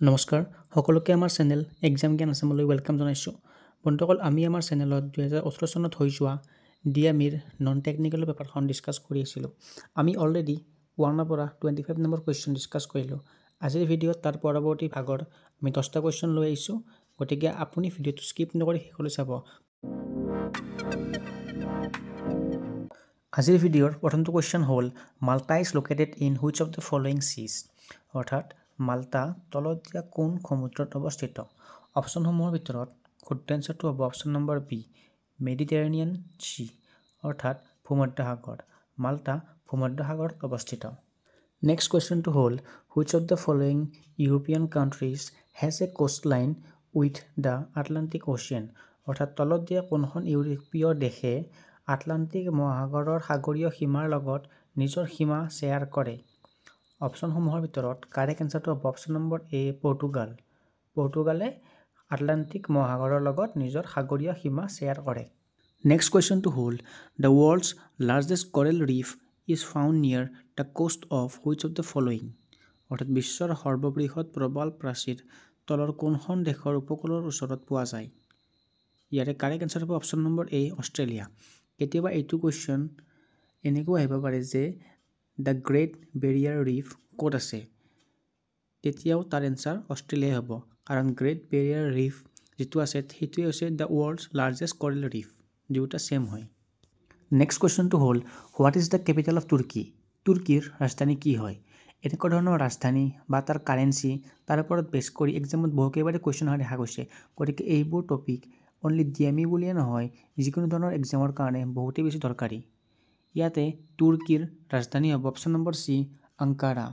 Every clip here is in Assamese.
নমস্কাৰ সকলোকে আমাৰ চেনেল এক্সাম জ্ঞান আছামলৈ ৱেলকাম জনাইছোঁ। বন্ধুসকল, আমি আমাৰ চেনেলত 2018 চনত হৈ যোৱা ডিএমইৰ নন টেকনিকেল পেপাৰখন ডিছকাছ কৰি আছিলোঁ। আমি অলৰেডি 1 পৰা 25 নম্বৰ কুৱেশ্যন ডিছকাছ কৰিলোঁ। আজিৰ ভিডিঅ'ত তাৰ পৰৱৰ্তী ভাগৰ আমি 10টা কুৱেশ্যন লৈ আহিছোঁ। গতিকে আপুনি ভিডিঅ'টো স্কিপ নকৰি শেষলৈ চাব। আজিৰ ভিডিঅ'ৰ প্ৰথমটো কুৱেশ্যন হ'ল Malta is located in which of the following seas, অৰ্থাৎ মাল্টা তলত দিয়া কোন সমুদ্ৰত অৱস্থিত। অপশ্যনসমূহৰ ভিতৰত শুদ্ধ এনচাৰটো হ'ব option number B, Mediterranean Sea, অৰ্থাৎ ভূমধ্যসাগৰ। মাল্টা ভূমধ্যসাগৰত অৱস্থিত। নেক্সট কুৱেশ্যনটো হ'ল which of the following European countries has a coastline with the Atlantic Ocean, অৰ্থাৎ তলত দিয়া কোনখন ইউৰোপীয় দেশে আটলাণ্টিক মহাসাগৰৰ সাগৰীয় সীমাৰ লগত নিজৰ সীমা শ্বেয়াৰ কৰে। অপশ্যনসমূহৰ ভিতৰত কাৰেক্ট এনচাৰটো হ'ব অপশ্যন নম্বৰ এ, পৰ্তুগাল। পৰ্তুগালে আটলাণ্টিক মহাসাগৰৰ লগত নিজৰ সাগৰীয় সীমা শ্বেয়াৰ কৰে। নেক্সট কুৱেশ্যনটো হ'ল the world's largest coral reef is found near the coast of which of the following, অৰ্থাৎ বিশ্বৰ সৰ্ববৃহৎ প্ৰবাল প্ৰাচীৰ তলৰ কোনখন দেশৰ উপকূলৰ ওচৰত পোৱা যায়। ইয়াৰে কাৰেক্ট এনচাৰ হ'ব অপশ্যন নম্বৰ এ, অষ্ট্ৰেলিয়া। কেতিয়াবা এইটো কুৱেশ্যন এনেকৈ আহিব পাৰে যে দ্য গ্ৰেট বেৰিয়াৰ ৰিফ ক'ত আছে, তেতিয়াও তাৰ এনচাৰ অষ্ট্ৰেলিয়াই হ'ব, কাৰণ গ্ৰেট বেৰিয়াৰ ৰিফ যিটো আছে সেইটোৱে হৈছে the world's largest coral reef, দুয়োটা ছেম হয়। নেক্সট কুৱেশ্যনটো হ'ল what is the capital of Turkey, তুৰ্কীৰ ৰাজধানী কি হয়। এনেকুৱা ধৰণৰ ৰাজধানী বা তাৰ কাৰেঞ্চি তাৰ ওপৰত বেছ কৰি এক্সামত বহুকেইবাৰে কুৱেশ্যন অহা দেখা গৈছে। গতিকে এইবোৰ টপিক অনলি ডিএমই বুলিয়ে নহয়, যিকোনো ধৰণৰ এক্সামৰ কাৰণে বহুতেই বেছি দৰকাৰী। ইয়াতে তুৰ্কীৰ ৰাজধানী হ'ব অপশ্যন নম্বৰ চি, আংকাৰা।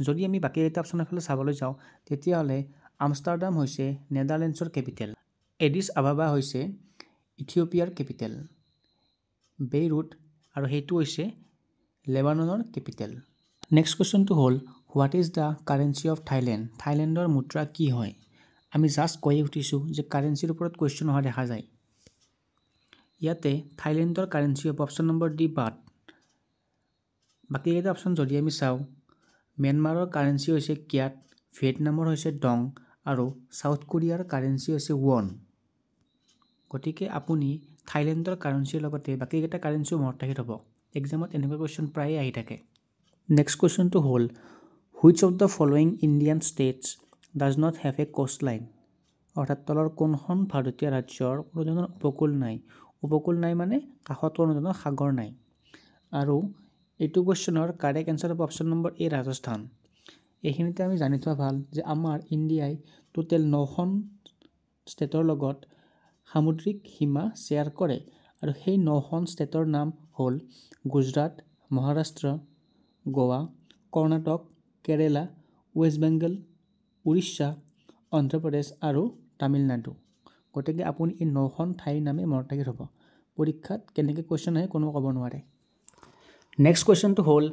যদি আমি বাকীকেইটা অপশ্যনৰ ফালে চাবলৈ যাওঁ তেতিয়াহ'লে আমষ্টাৰডাম হৈছে নেদাৰলেণ্ডছৰ কেপিটেল, এডিছ আবাবা হৈছে ইথিঅ'পিয়াৰ কেপিটেল, বেইৰুট আৰু সেইটো হৈছে লেবাননৰ কেপিটেল। নেক্সট কুৱেশ্যনটো হ'ল what is the currency of Thailand, থাইলেণ্ডৰ মুদ্ৰা কি হয়। আমি জাষ্ট কৈয়ে উঠিছোঁ যে কাৰেঞ্চিৰ ওপৰত কুৱেশ্যন অহা দেখা যায়। ইয়াতে থাইলেণ্ডৰ কাৰেঞ্চি হ'ব অপশ্যন নম্বৰ ডি, বাট। বাকীকেইটা অপশ্যন যদি আমি চাওঁ, ম্যানমাৰৰ কাৰেঞ্চি হৈছে ক্যাট, ভিয়েটনামৰ হৈছে ডং আৰু চাউথ কোৰিয়াৰ কাৰেঞ্চি হৈছে ৱন। গতিকে আপুনি থাইলেণ্ডৰ কাৰেঞ্চিৰ লগতে বাকীকেইটা কাৰেঞ্চিও মনত ৰাখি থ'ব। এক্সামত এনেকুৱা কুৱেশ্যন প্ৰায়ে আহি থাকে। নেক্সট কুৱেশ্যনটো হ'ল which of the following Indian states does not have a coast line, অৰ্থাৎ তলৰ কোনখন ভাৰতীয় ৰাজ্যৰ কোনো ধৰণৰ উপকূল নাই। উপকূল নাই মানে কাষত কোনো ধৰণৰ সাগৰ নাই। আৰু এইটো কুৱেশ্যনৰ কাৰেক্ট এনচাৰ হ'ব অপশ্যন নম্বৰ এ, ৰাজস্থান। এইখিনিতে আমি জানি থোৱা ভাল যে আমাৰ ইণ্ডিয়াই টোটেল 9খন ষ্টেটৰ লগত সামুদ্ৰিক সীমা শ্বেয়াৰ কৰে আৰু সেই 9খন ষ্টেটৰ নাম হ'ল গুজৰাট, মহাৰাষ্ট্ৰ, গোৱা, কৰ্ণাটক, কেৰেলা, ৱেষ্ট বেংগল, উৰিষ্যা, অন্ধ্ৰপ্ৰদেশ আৰু তামিলনাডু। গতিকে আপুনি এই 9খন ঠাইৰ নামে মনত ৰাখি থ'ব। পৰীক্ষাত কেনেকৈ কুৱেশ্যন আহে কোনো ক'ব নোৱাৰে। নেক্সট কুৱেশ্যনটো হ'ল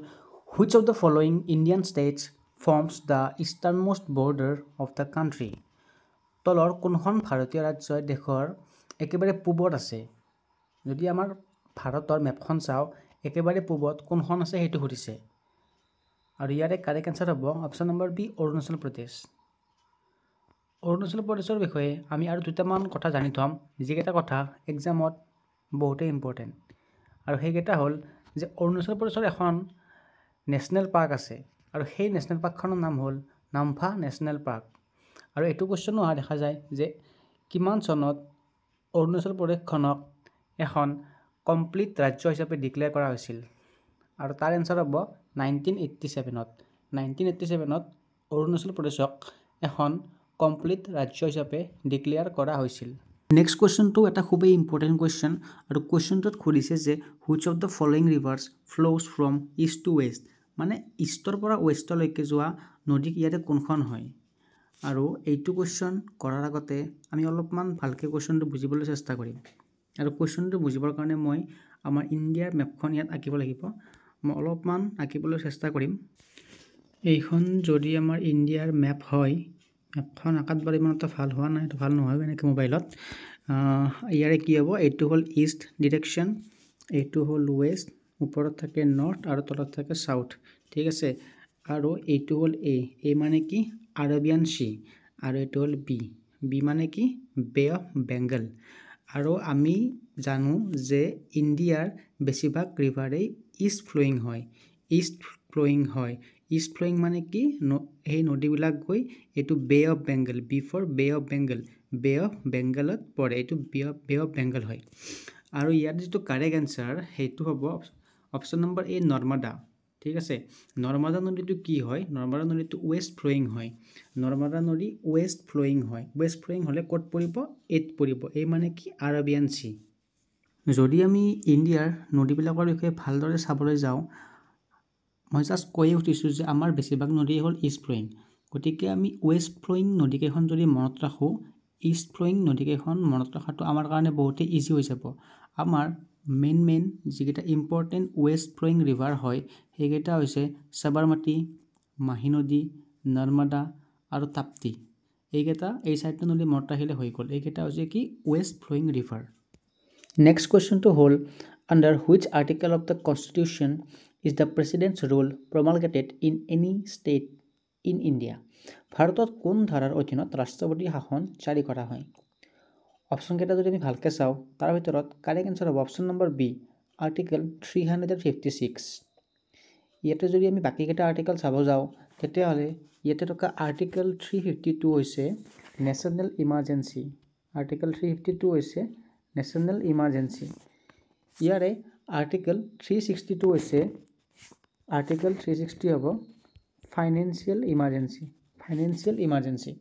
which of the following Indian states forms the easternmost border of the country, তলৰ কোনখন ভাৰতীয় ৰাজ্যই দেশৰ একেবাৰে পূবত আছে। যদি আমাৰ ভাৰতৰ মেপখন চাওঁ একেবাৰে পূবত কোনখন আছে সেইটো সুধিছে, আৰু ইয়াৰে কাৰেক্ট এনচাৰ হ'ব option number B, Arunachal Pradesh. Arunachal প্ৰদেশৰ বিষয়ে আমি আৰু দুটামান কথা জানি থ'ম, যিকেইটা কথা এক্সামত বহুতেই ইম্পৰ্টেণ্ট। আৰু সেইকেইটা হ'ল যে অৰুণাচল প্ৰদেশৰ এখন নেশ্যনেল পাৰ্ক আছে আৰু সেই নেশ্যনেল পাৰ্কখনৰ নাম হ'ল নামফা নেশ্যনেল পাৰ্ক। আৰু এইটো কুৱেশ্যনো অহা দেখা যায় যে কিমান চনত অৰুণাচল প্ৰদেশখনক এখন কমপ্লিট ৰাজ্য হিচাপে ডিক্লেয়াৰ কৰা হৈছিল, আৰু তাৰ এনচাৰ হ'ব 1987ত। 1987ত অৰুণাচল প্ৰদেশক এখন কমপ্লিট ৰাজ্য হিচাপে ডিক্লেয়াৰ কৰা হৈছিল। নেক্সট কুৱেশ্যনটো এটা খুবেই ইম্পৰ্টেণ্ট কুৱেশ্যন, আৰু কুৱেশ্যনটোত সুধিছে যে which of the following rivers flows from east to west, মানে ইষ্টৰ পৰা ৱেষ্টলৈকে যোৱা নদী ইয়াতে কোনখন হয়। আৰু এইটো কুৱেশ্যন কৰাৰ আগতে আমি অলপমান ভালকৈ কুৱেশ্যনটো বুজিবলৈ চেষ্টা কৰিম। আৰু কুৱেশ্যনটো বুজিবৰ কাৰণে মই আমাৰ ইণ্ডিয়াৰ মেপখন ইয়াত আঁকিব লাগিব। মই অলপমান আঁকিবলৈ চেষ্টা কৰিম। এইখন যদি আমাৰ ইণ্ডিয়াৰ মেপ হয়, মেপখন আঁকাত বাৰু ইমান এটা ভাল হোৱা নাই, ভাল নহয় এনেকৈ মোবাইলত। ইয়াৰে কি হ'ব, এইটো হ'ল ইষ্ট ডিৰেকশ্যন, এইটো হ'ল ৱেষ্ট, ওপৰত থাকে নৰ্থ আৰু তলত থাকে চাউথ, ঠিক আছে। আৰু এইটো হ'ল এ মানে কি, আৰবিয়ান চি, আৰু এইটো হ'ল বি। বি মানে কি? Bay of Bengal. আৰু আমি জানো যে ইণ্ডিয়াৰ বেছিভাগ ৰিভাৰেই ইষ্ট ফ্ল'য়িং হয়। ইষ্ট ফ্ল'য়িং মানে কি? সেই নদীবিলাক গৈ এইটো Bay of Bengal, B for Bay of Bengal, Bay of বেংগলত পৰে। এইটো বে অফ বেংগল হয়। আৰু ইয়াত যিটো কাৰেক্ট এনচাৰ সেইটো হ'ব অপশ্যন নম্বৰ এ, নৰ্মদা। ঠিক আছে, নৰ্মদা নদীটো কি হয়? নৰ্মদা নদীটো ৱেষ্ট ফ্ল'য়িং হয়। নৰ্মদা নদী ৱেষ্ট ফ্ল'য়িং হয়। ৱেষ্ট ফ্ল'য়িং হ'লে ক'ত পৰিব? এত পৰিব। এই মানে কি? Arabian C. যদি আমি ইণ্ডিয়াৰ নদীবিলাকৰ বিষয়ে ভালদৰে চাবলৈ যাওঁ, মই জাষ্ট কৈয়ে উঠিছোঁ যে আমাৰ বেছিভাগ নদী হ'ল ইষ্ট ফ্ল'য়িং। গতিকে আমি ৱেষ্ট ফ্ল'য়িং নদীকেইখন যদি মনত ৰাখোঁ, ইষ্ট ফ্ল'য়িং নদীকেইখন মনত ৰখাটো আমাৰ কাৰণে বহুতেই ইজি হৈ যাব। আমাৰ মেইন যিকেইটা ইম্পৰ্টেণ্ট ৱেষ্ট ফ্ল'য়িং ৰিভাৰ হয় সেইকেইটা হৈছে সাবৰমতী, মাহী নদী, নৰ্মদা আৰু তাপ্তি। এইকেইটা এই চাৰিটা নদী মনত ৰাখিলে হৈ গ'ল। এইকেইটা হৈছে কি? West flowing river. নেক্সট কুৱেশ্যনটো হ'ল, under which article of the constitution is the president's rule promulgated in any state in India? ভাৰতত কোন ধাৰাৰ অধীনত ৰাষ্ট্ৰপতি শাসন জাৰি কৰা হয়? অপশ্যনকেইটা যদি আমি ভালকৈ চাওঁ, তাৰ ভিতৰত কাৰেক্ট এনচাৰ হ'ব অপশ্যন নম্বৰ বি, আৰ্টিকেল 356। ইয়াতে যদি আমি বাকীকেইটা আৰ্টিকেল চাব যাওঁ, তেতিয়াহ'লে ইয়াতে থকা আৰ্টিকেল 352 হৈছে নেশ্যনেল ইমাৰ্জেঞ্চি। আৰ্টিকেল 352 হৈছে নেশ্যনেল ইমাৰ্জেঞ্চি। ইয়াৰে আৰ্টিকেল 362 হৈছে, আৰ্টিকেল 360 হ'ব ফাইনেন্সিয়েল ইমাৰ্জেঞ্চি।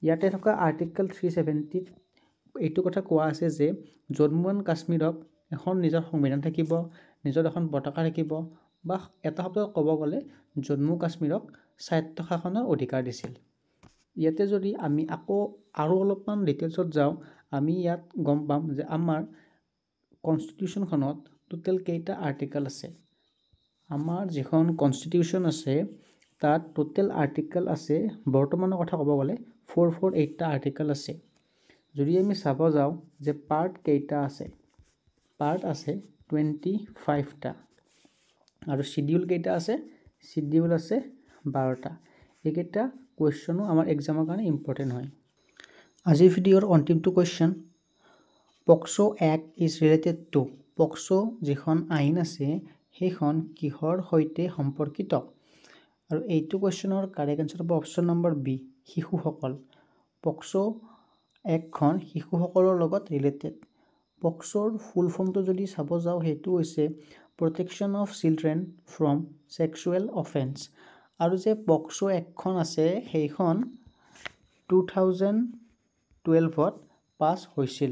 ইয়াতে থকা আৰ্টিকেল 370 এইটো কথা কোৱা আছে যে জম্মু এণ্ড কাশ্মীৰক এখন নিজৰ সংবিধান থাকিব, নিজৰ এখন পতাকা থাকিব, বা এটা শব্দত ক'ব গ'লে জম্মু কাশ্মীৰক স্বায়ত্ত শাসনৰ অধিকাৰ দিছিল। ইয়াতে যদি আমি আকৌ আৰু অলপমান ডিটেইলছত যাওঁ, আমি ইয়াত গম পাম যে আমাৰ কনষ্টিটিউশ্যনখনত টোটেল কেইটা আৰ্টিকেল আছে। আমাৰ যিখন কনষ্টিটিউশ্যন আছে তাত টোটেল আৰ্টিকেল আছে, বৰ্তমানৰ কথা ক'ব গ'লে 448টা আৰ্টিকেল আছে। যদি আমি চাব যাওঁ যে পাৰ্ট কেইটা আছে, পাৰ্ট আছে 25টা। আৰু শিডিউল কেইটা আছে? শিডিউল আছে 12টা। এইকেইটা কুৱেশ্যনো আমাৰ এক্সামৰ কাৰণে ইম্পৰ্টেণ্ট হয়। আজিৰ ভিডিঅ'ৰ অন্তিমটো question, POCSO act is related to. POCSO যিখন আইন আছে সেইখন কিহৰ সৈতে সম্পৰ্কিত? আৰু এইটো কুৱেশ্যনৰ কাৰেক্ট এনচাৰ হ'ব অপশ্যন নম্বৰ বি, শিশুসকল। পক্সো এক্টখন শিশুসকলৰ লগত ৰিলেটেড। পক্সোৰ ফুল ফৰ্মটো যদি চাব যাওঁ, সেইটো হৈছে protection of children from sexual offence. আৰু যে পক্সো এক্টখন আছে সেইখন 2012ত পাছ হৈছিল।